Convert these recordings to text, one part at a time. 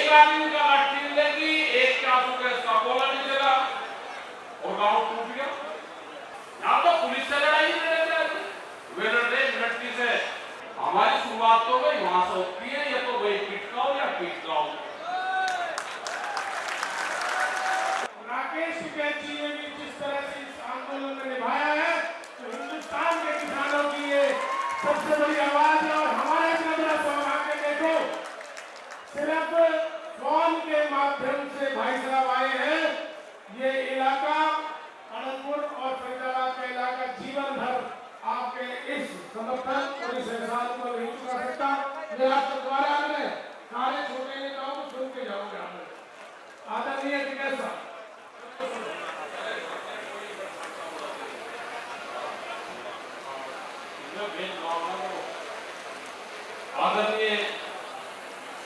एक आदमी का लाठी मिलेगी, एक के आंसू गैस का गोला निकलेगा और गांव टूट गया। यहाँ तो पुलिस से लड़ाई नहीं लड़ते, वे लड़ रहे मिलिट्री से। हमारी शुरुआत तो वही वहां से होती है, या तो वही पिटकाओ या पीटकाओ। राकेश टिकैत जी ने भी जिस तरह से इस आंदोलन में निभाया है, तो हिंदुस्तान के किसानों की ये सबसे बड़ी आवाज है। और हमारे इतना बड़ा सौभाग्य देखो, सिर्फ फोन के माध्यम से भाई साहब आए हैं। ये इलाका अनंतपुर और फरीदाबाद का इलाका जीवन भर आपके इस समर्थन और इस एहसान को नहीं चुका सकता। मैं आपको दोबारा में सारे छोटे नेताओं को सुन के जाऊंगा। आदरणीय टिकैत साहब, आदरणीय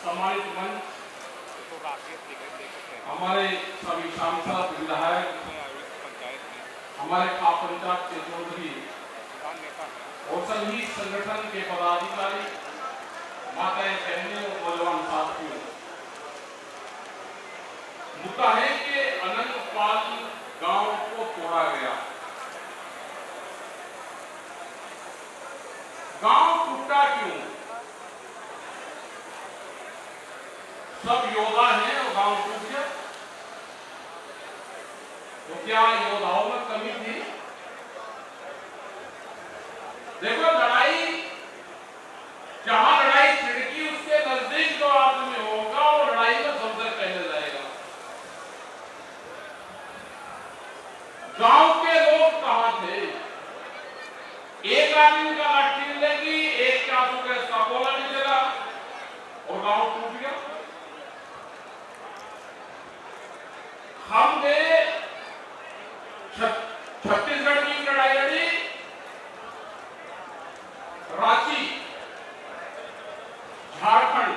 सम्मानित मंच, हमारे सभी सांसद विधायक, हमारे खाप पंचायत के चौधरी और सभी संगठन के पदाधिकारी, माताएं, बहनें और नौजवान साथियों, मुद्दा है कि अनंतपाल गांव को तोड़ा गया। गांव टूटा क्यों? सब योद्धा हैं और गांव टूट गया, तो क्या योद्धाओं में कमी थी? देखो, लड़ाई जहां लड़ाई छिड़की उसके नजदीक जो आदमी होगा और लड़ाई में सबसे पहले जाएगा। गांव के लोग कहां थे? एक आदमी का लाठी मिलेगी, एक के आंसू गैस का गोला निकलेगा और गांव टूट गया। हमने छत्तीसगढ़ की लड़ाई लड़ी, रांची, झारखंड,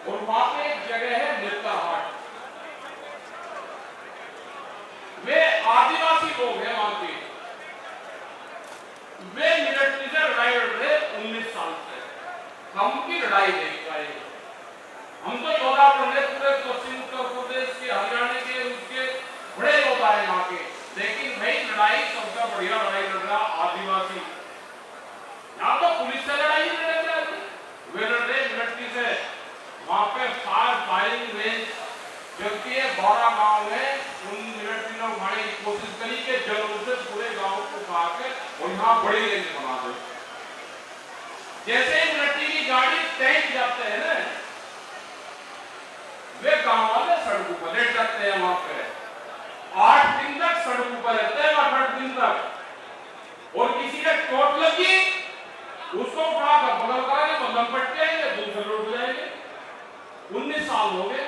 और वहां पे एक जगह है नेताहाट। वे आदिवासी लोग हैं वहां के, वे मिलिट्री से लड़ाई लड़ रहे 19 साल से। हम की लड़ाई देख पाए। हम तो योद्धा बने, पूरे पश्चिम उत्तर प्रदेश के, हरियाणा के, उसके बड़े योद्धा है यहाँ के, लेकिन भाई लड़ाई सबसे बढ़िया लड़ाई लड़ रहा आदिवासी। यहाँ तो पुलिस से लड़ाई नहीं लड़ते, वे लड़ रहे मिलिट्री से। वहां पे फायरिंग रेंज चलती है, 12 गांव है, उन मिलिट्री ने उठाने की कोशिश करी कि जंगल से पूरे गांव को उठा के और यहाँ बड़ी रेंज बना दे। जैसे ही मिलिट्री की गाड़ी टैंक जाते हैं ना, वे गांव वाले सड़कों पर लेट जाते हैं। वहां पे 8 दिन तक सड़कों पर रहते हैं, 8 दिन तक। और किसी के चोट लगी, उसको उठा कर बगल करेंगे, बंधन पट्टे आएंगे, दूसरे लौट जाएंगे। 19 साल हो गए।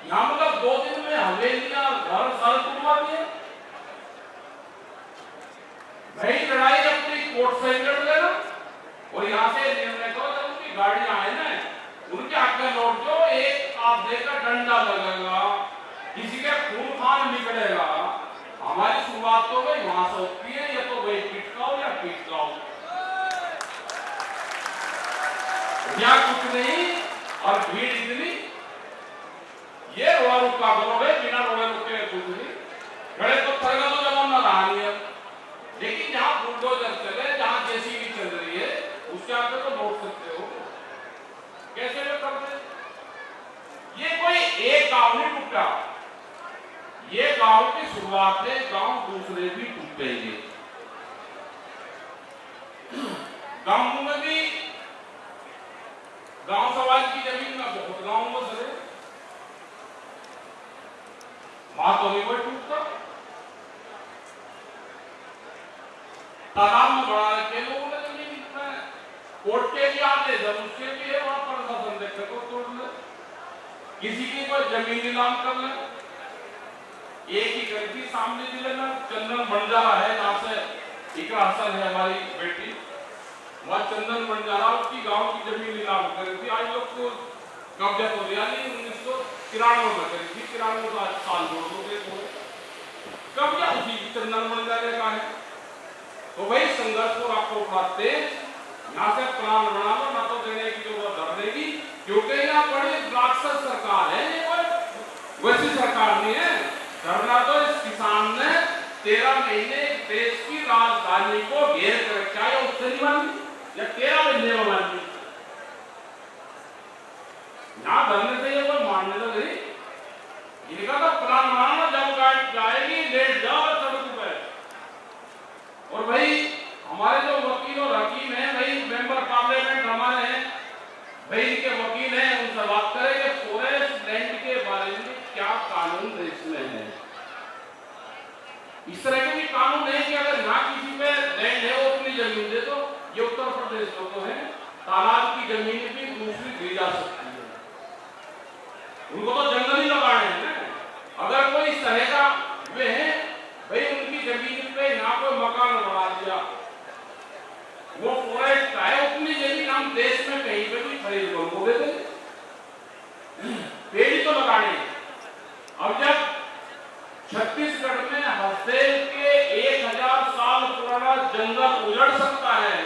यहाँ मतलब 2 दिन में हवेलियां, घर सारे टूटवा दिए। भाई लड़ाई अपनी कोर्ट से लड़ लेना और यहाँ से निर्णय करो, जब उनकी गाड़ियां आए ना, उनके आगे लौट दो, एक आप देकर डंडा लगेगा, किसी के खून खान निकलेगा। हमारी शुरुआत तो वही वहां से होती है, या तो वही पिटकाओ या पीटकाओ, या कुछ नहीं। और भीड़ इतनी, ये रोड़ा रुका करोगे, बिना रोड़े रुके कुछ नहीं। बड़े तो थरगा तो जमाना रहा नहीं है, लेकिन जहां बुलडोजर चले, जहां जेसीबी चल रही है, उसके आगे तो लौट सकते हो। कैसे वे कर रहे? ये कोई एक गांव नहीं टूटा, ये गांव की शुरुआत है, गांव दूसरे भी टूटेंगे। गांव में भी, गांव समाज की जमीन में बहुत गांव में सरे, वहां तो नहीं कोई टूटता। तालाब में बढ़ा रखे लोगों ने जमीन में, कोर्ट के भी आते, जब उसके भी है, वहां पर शासन देखे को तोड़ ले, किसी की कोई जमीन नीलाम कर ले। एक ही करी थी सामने जिले में, चंदन बंजारा है, जहां से इकरा हसन है हमारी बेटी, वहां चंदन बंजारा उसकी गांव की जमीन नीलाम करी थी। आज लोग को कब्जा तो दिया नहीं, 1993 में करी थी, 93 का साल जोड़ दो, कब्जा उसी चंदन बंजारे का है। तो वही संघर्ष को आपको उठाते, यहाँ से प्लान बना लो, ना तो देने की जरूरत धरने की, क्योंकि यहाँ बड़ी राक्षस सरकार है, ये कोई वैसी सरकार नहीं है। धरना तो इस किसान ने 13 महीने देश की राजधानी को घेर कर रखा है, उससे नहीं मानी या 13 महीने में मानी। यहाँ धरने से ये कोई मानने तो नहीं, इनका तो प्लान बनाना, जब गाड़ी जाएगी लेट जाओ सड़क पे। और भाई हमारे जो वकील और हकीम हैं, भाई मेंबर पार्लियामेंट हमारे हैं, भाई इनके वकील हैं, उनसे बात करें कि फॉरेस्ट लैंड के बारे में क्या कानून देश में है। इस तरह के भी कानून है कि अगर यहाँ किसी पे लैंड है वो अपनी जमीन दे दो। ये उत्तर प्रदेश में तो है, तालाब की जमीन भी दूसरी दी जा सकती है, उनको तो जंगल ही लगाने हैं ना। अगर कोई सहेगा वे हैं, भाई उनकी जमीन पे यहाँ कोई मकान बना दिया, वो फॉरेस्ट का है, अपनी जमीन हम देश में कहीं पे भी खरीद लो, उनको दे दें, पेड़ तो लगाने। अब जब छत्तीसगढ़ में हसदेव के 1000 साल पुराना जंगल उजड़ सकता है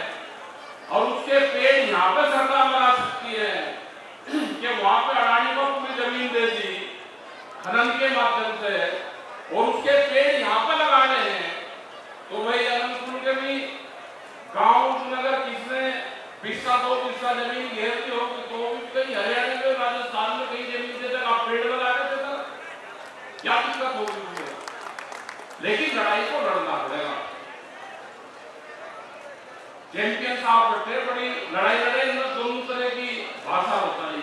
और उसके पेड़ यहाँ पे सरकार लगा सकती है कि वहां पे अडानी को पूरी जमीन दे दी खनन के माध्यम से और उसके पेड़ यहाँ पे लगाने हैं, तो भाई अनंतपुर के भी गांव में अगर किसने 2 बिस्सा जमीन घेरती होगी तो भी कहीं हरियाणा में, राजस्थान में कहीं जमीन दे देगा, आप पेड़ लगा के देगा, क्या दिक्कत होगी? लेकिन लड़ाई को लड़ना पड़ेगा। चैंपियन साहब बैठे, बड़ी लड़ाई लड़े, इनमें दोनों तरह की भाषा होता है।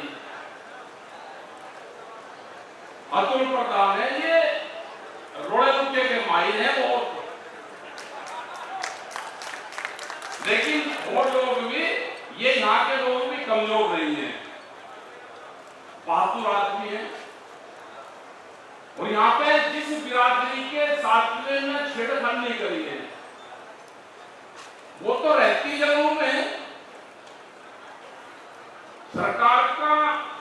अतुल प्रधान है, ये रोड़े रुके के माहिर है वो, लेकिन वो लोग भी, ये यहाँ के लोग भी कमजोर नहीं है, बहादुर आदमी है। और यहाँ पे जिस बिरादरी के साथ में छेड़खानी नहीं करी है, वो तो रहती जगहों में सरकार का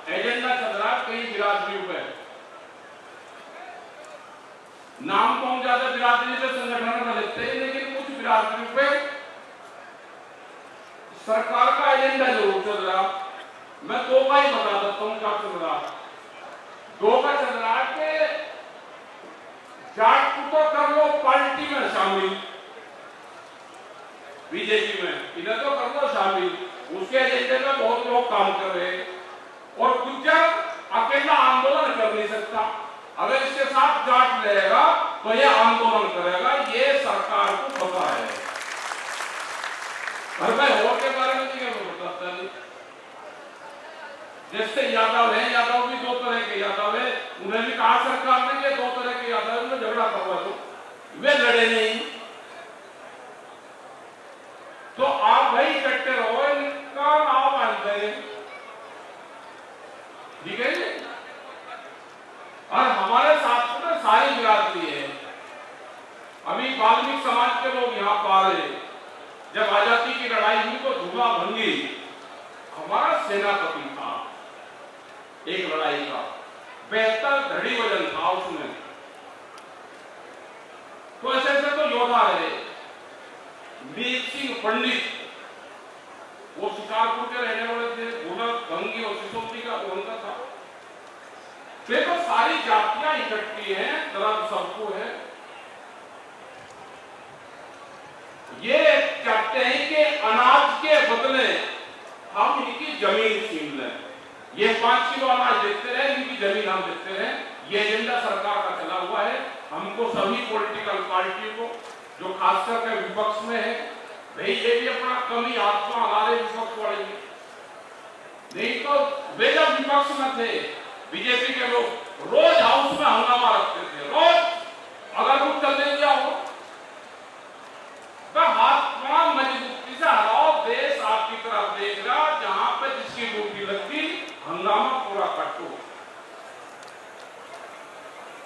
एजेंडा चल रहा है कई बिरादरियों पे, नाम तो हम ज्यादा बिरादरी पे संगठन में लेते हैं, लेकिन कुछ बिरादरियों पे सरकार का एजेंडा जरूर चल रहा। मैं 2 का ही बता देता हूँ क्या चल रहा। 2 का चल रहा है कि जाट को तो कर लो पार्टी में शामिल, बीजेपी में इन्हें तो कर लो शामिल, उसके एजेंडे में बहुत लोग काम कर रहे हैं। और गुज्जर अकेला आंदोलन कर नहीं सकता, अगर इसके साथ जाट रहेगा तो ये आंदोलन करेगा, ये सरकार को पता है। और मैं और के बारे में नहीं बताता नहीं, जैसे यादव है, यादव भी 2 तरह के यादव है, उन्हें भी कहा सरकार ने कि 2 तरह के यादव में झगड़ा करवा दो, वे लड़े नहीं। तो आप भाई इकट्ठे रहो, इनका नाम मानते हैं, ठीक है जी। और हमारे साथ में सारी बिरादरी है। अभी वाल्मीकि समाज के लोग यहाँ पा रहे, जब आजादी की लड़ाई हुई तो धूला भंगी हमारा सेनापति था, एक लड़ाई का 72 धड़ी वजन था उसमें, तो ऐसे ऐसे तो योद्धा रहे। वीर सिंह पंडित, वो शिकारपुर के रहने वाले थे, धूला भंगी और सिसोदी का उनका था। देखो सारी जातियां इकट्ठी हैं, दर्द सबको है। ये चाहते हैं कि अनाज के बदले हम इनकी जमीन छीन लें, ये 5 किलो अनाज देते रहे, इनकी जमीन हम देते रहे। ये एजेंडा सरकार का चला हुआ है। हमको सभी पॉलिटिकल पार्टियों को, जो खास करके विपक्ष में है, भाई ये भी अपना कमी आत्मा हमारे विपक्ष वाले, नहीं तो वे जब विपक्ष में थे बीजेपी के लोग रोज हाउस में हंगामा रखते थे, रोज अगर कुछ चलने दिया हो तो हाथ मजबूती से हराओ, देश आपकी तरफ देख रहा, जहां पे जिसकी ड्यूटी लगती हंगामा पूरा कटो।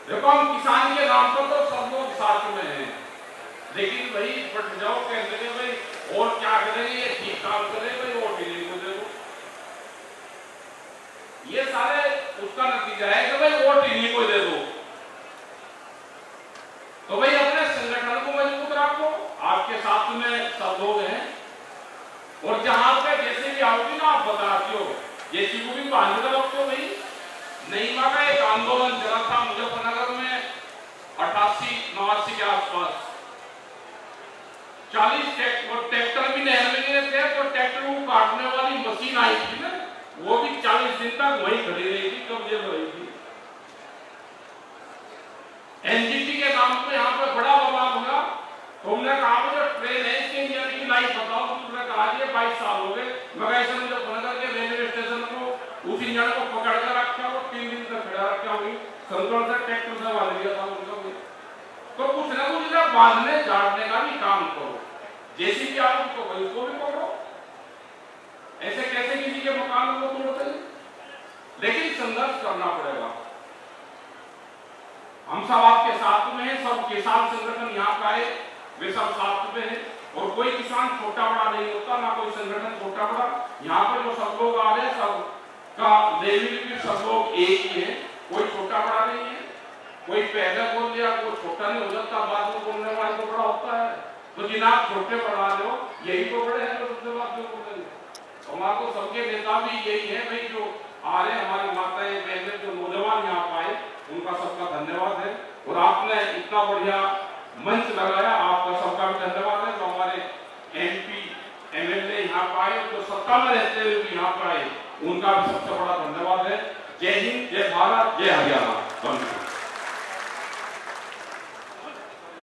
देखो हम किसान के नाम पर तो सब लोग साथ में हैं, लेकिन भाई पट जाओ कहते हैं भाई और क्या करेंगे, ये ठीक काम करे भाई, वोट ही नहीं दे दो। ये सारे उसका नतीजा है कि भाई वोट ही नहीं को दे दो। तो भाई अपने संगठन को मजबूत रखो, आपके साथ में सब लोग हैं, और जहां पे जैसे भी आओगी ना आप बताती हो, जैसी को भी 40 ट्रैक्टर भी नहर में गिरे थे, तो ट्रैक्टर को काटने वाली मशीन आई थी ना, वो भी 40 दिन तक वहीं खड़ी रही थी, कब्जे में रही थी। एनजीटी के नाम पे यहाँ पे बड़ा बवाल हुआ, तो हमने कहा जो ट्रेन है इसके इंजन की लाइफ बताओ। उन्होंने कहा ये 22 साल हो गए। मगर ऐसे मुझे फोन करके रेलवे स्टेशन को उस इंजन को पकड़ कर रखा, वो 3 दिन तक खड़ा रखा हुई, संतोष से ट्रैक्टर से बांध दिया था उनका भी। तो कुछ ना कुछ ना बांधने झाड़ने का भी काम करो, जैसी भी आदमी को वही उसको भी पकड़ो। ऐसे कैसे किसी के मकान को तोड़ते हैं? लेकिन संघर्ष करना पड़ेगा। हम सब आपके साथ में हैं, सब किसान संगठन यहाँ का है, वे सब साथ में हैं, और कोई किसान छोटा बड़ा नहीं होता, ना कोई संगठन छोटा बड़ा। यहाँ पर जो सब लोग आ रहे हैं, सब का लेवल भी सब लोग एक ही है, कोई छोटा बड़ा नहीं है। कोई पहले बोल दिया कोई छोटा नहीं हो जाता, बाद में बोलने वाले तो बड़ा होता है। तो जिन आप छोटे बढ़ा रहे हो, यही तो बड़े हैं जो सबसे बात जो बोलेंगे। हमारे तो सबके नेता भी यही है भाई, जो आ रहे हमारी माताएं बहनें जो नौजवान यहाँ पाए, उनका सबका धन्यवाद है। और आपने इतना बढ़िया मंच लगाया, आपका सबका भी धन्यवाद है। जो हमारे MP MLA यहाँ पाए, जो सत्ता में रहते हुए भी यहाँ पाए, उनका भी सबसे बड़ा धन्यवाद है। जय हिंद, जय भारत, जय हरियाणा।